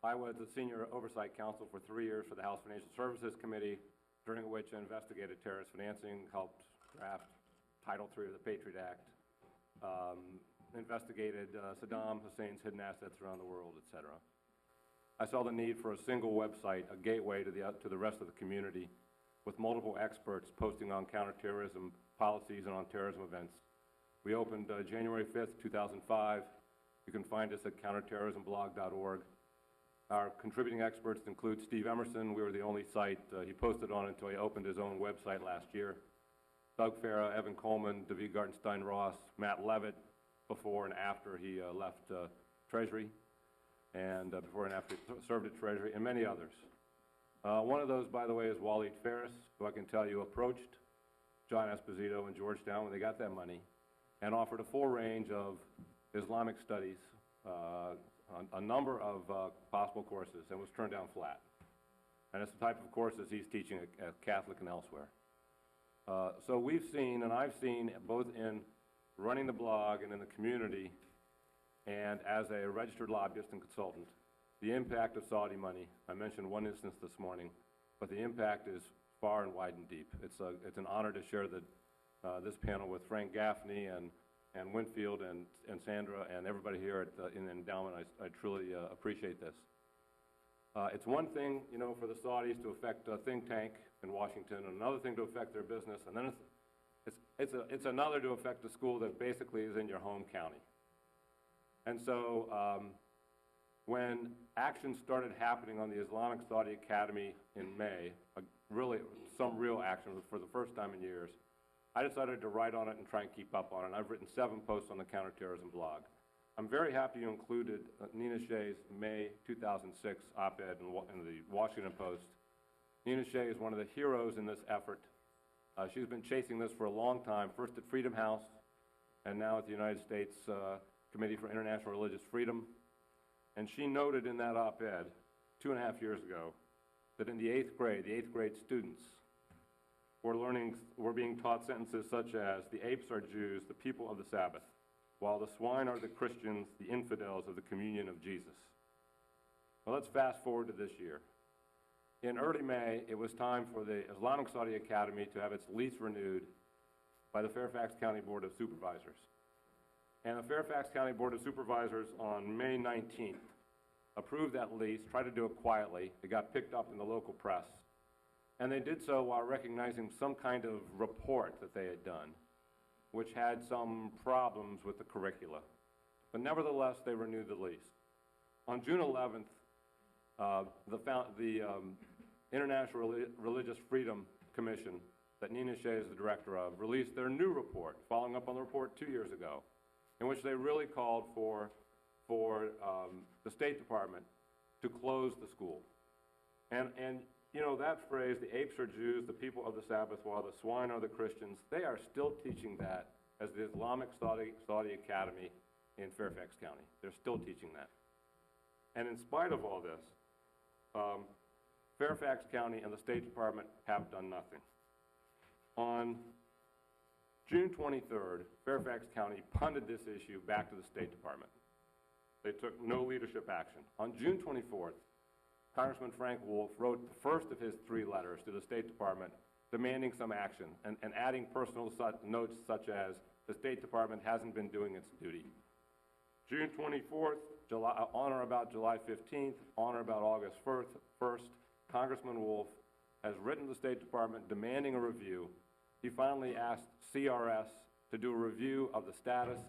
I was the senior oversight counsel for 3 years for the House Financial Services Committee, during which I investigated terrorist financing, helped draft Title III of the Patriot Act, investigated Saddam Hussein's hidden assets around the world, etc. I saw the need for a single website, a gateway to the rest of the community, with multiple experts posting on counterterrorism policies and on terrorism events. We opened January 5th, 2005. You can find us at counterterrorismblog.org. Our contributing experts include Steve Emerson. We were the only site he posted on until he opened his own website last year. Doug Farah, Evan Coleman, David Gartenstein-Ross, Matt Levitt, before and after he left Treasury, and before and after he served at Treasury, and many others. One of those, by the way, is Waleed Faris, who I can tell you approached John Esposito in Georgetown when they got that money and offered a full range of Islamic studies, a number of possible courses, and was turned down flat. And it's the type of courses he's teaching at Catholic and elsewhere. So we've seen, and I've seen, both in running the blog and in the community and as a registered lobbyist and consultant, the impact of Saudi money. I mentioned one instance this morning, but the impact is far and wide and deep. It's an honor to share this panel with Frank Gaffney and Winfield and Sandra and everybody here in Endowment. I truly appreciate this. It's one thing, you know, for the Saudis to affect a think tank in Washington, and another thing to affect their business, and then it's another to affect a school that basically is in your home county. And so when action started happening on the Islamic Saudi Academy in May, really some real action for the first time in years, I decided to write on it and try and keep up on it. I've written 7 posts on the Counterterrorism blog. I'm very happy you included Nina Shea's May 2006 op-ed in the Washington Post. Nina Shea is one of the heroes in this effort. She's been chasing this for a long time, first at Freedom House and now at the United States Committee for International Religious Freedom. And she noted in that op-ed 2.5 years ago that in the 8th grade students were being taught sentences such as, the apes are Jews, the people of the Sabbath, while the swine are the Christians, the infidels of the communion of Jesus. Well, let's fast forward to this year. In early May, it was time for the Islamic Saudi Academy to have its lease renewed by the Fairfax County Board of Supervisors. And the Fairfax County Board of Supervisors on May 19th approved that lease, tried to do it quietly. It got picked up in the local press. And they did so while recognizing some kind of report that they had done, which had some problems with the curricula. But nevertheless, they renewed the lease. On June 11th, the International Religious Freedom Commission that Nina Shea is the director of released their new report, following up on the report 2 years ago, in which they really called for the State Department to close the school. And you know, that phrase, the apes are Jews, the people of the Sabbath, while the swine are the Christians, they are still teaching that as the Islamic Saudi Academy in Fairfax County. They're still teaching that. And in spite of all this, Fairfax County and the State Department have done nothing. On June 23rd, Fairfax County punted this issue back to the State Department. They took no leadership action. On June 24th, Congressman Frank Wolf wrote the first of his 3 letters to the State Department demanding some action and adding personal notes such as, the State Department hasn't been doing its duty. June 24th, on or about July 15th, on or about August 1st, Congressman Wolf has written to the State Department demanding a review. He finally asked CRS to do a review of the status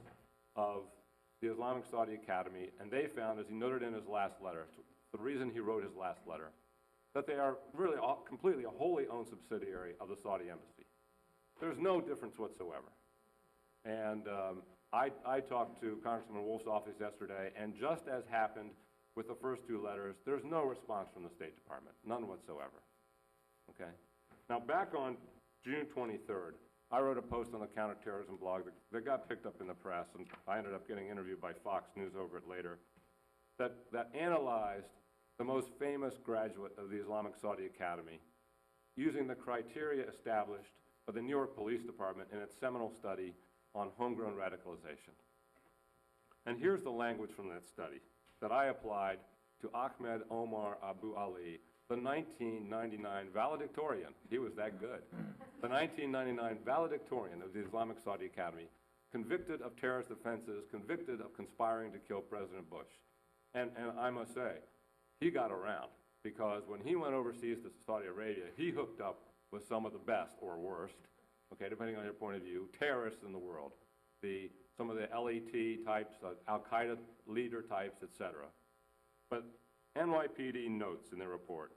of the Islamic Saudi Academy, and they found, as he noted in his last letter, the reason he wrote his last letter, that they are really completely a wholly owned subsidiary of the Saudi embassy. There's no difference whatsoever. And I talked to Congressman Wolf's office yesterday, and just as happened with the first 2 letters, there's no response from the State Department, none whatsoever. Okay? Now, back on June 23rd, I wrote a post on the Counterterrorism blog that got picked up in the press, and I ended up getting interviewed by Fox News over it later, that analyzed the most famous graduate of the Islamic Saudi Academy using the criteria established by the New York Police Department in its seminal study on homegrown radicalization. And here's the language from that study that I applied to Ahmed Omar Abu Ali, the 1999 valedictorian. He was that good. The 1999 valedictorian of the Islamic Saudi Academy, convicted of terrorist offenses, convicted of conspiring to kill President Bush. And I must say, he got around, because when he went overseas to Saudi Arabia, he hooked up with some of the best, or worst, okay, depending on your point of view, terrorists in the world. Some of the LET types, Al-Qaeda leader types, etc. But NYPD notes in their report,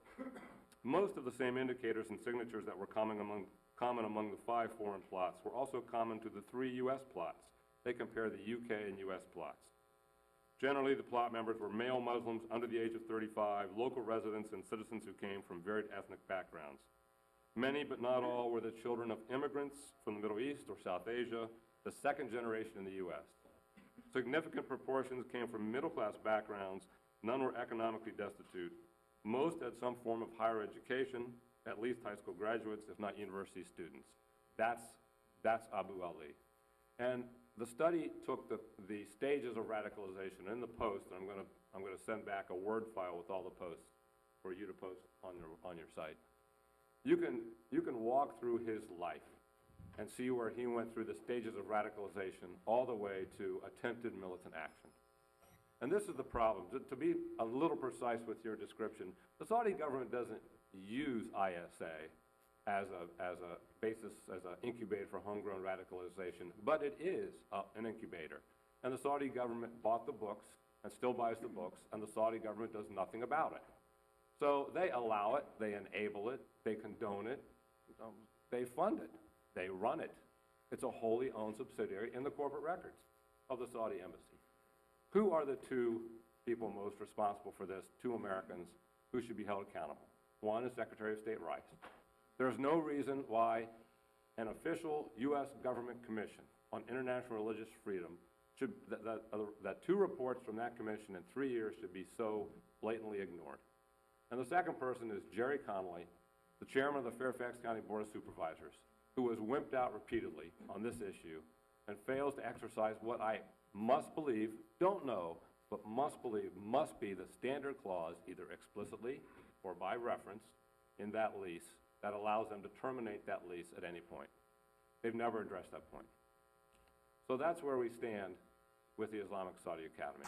most of the same indicators and signatures that were common among the 5 foreign plots were also common to the 3 U.S. plots. They compare the UK and U.S. plots. Generally, the plot members were male Muslims under the age of 35, local residents and citizens who came from varied ethnic backgrounds. Many, but not all, were the children of immigrants from the Middle East or South Asia, the second generation in the U.S. Significant proportions came from middle-class backgrounds. None were economically destitute. Most had some form of higher education, at least high school graduates, if not university students. That's Abu Ali. And the study took the stages of radicalization in the post, and I'm gonna send back a Word file with all the posts for you to post on your site. You can walk through his life and see where he went through the stages of radicalization all the way to attempted militant action. And this is the problem. To be a little precise with your description, the Saudi government doesn't use ISA as a basis, as an incubator for homegrown radicalization, but it is an incubator. And the Saudi government bought the books and still buys the books, and the Saudi government does nothing about it. So they allow it, they enable it, they condone it, they fund it, they run it. It's a wholly owned subsidiary in the corporate records of the Saudi embassy. Who are the 2 people most responsible for this, 2 Americans, who should be held accountable? One is Secretary of State Rice. There's no reason why an official U.S. government commission on international religious freedom should, that 2 reports from that commission in 3 years should be so blatantly ignored. And the second person is Jerry Connolly, the chairman of the Fairfax County Board of Supervisors, who was wimped out repeatedly on this issue and fails to exercise what I must believe, don't know, but must believe must be the standard clause, either explicitly or by reference, in that lease that allows them to terminate that lease at any point. They've never addressed that point. So that's where we stand with the Islamic Saudi Academy.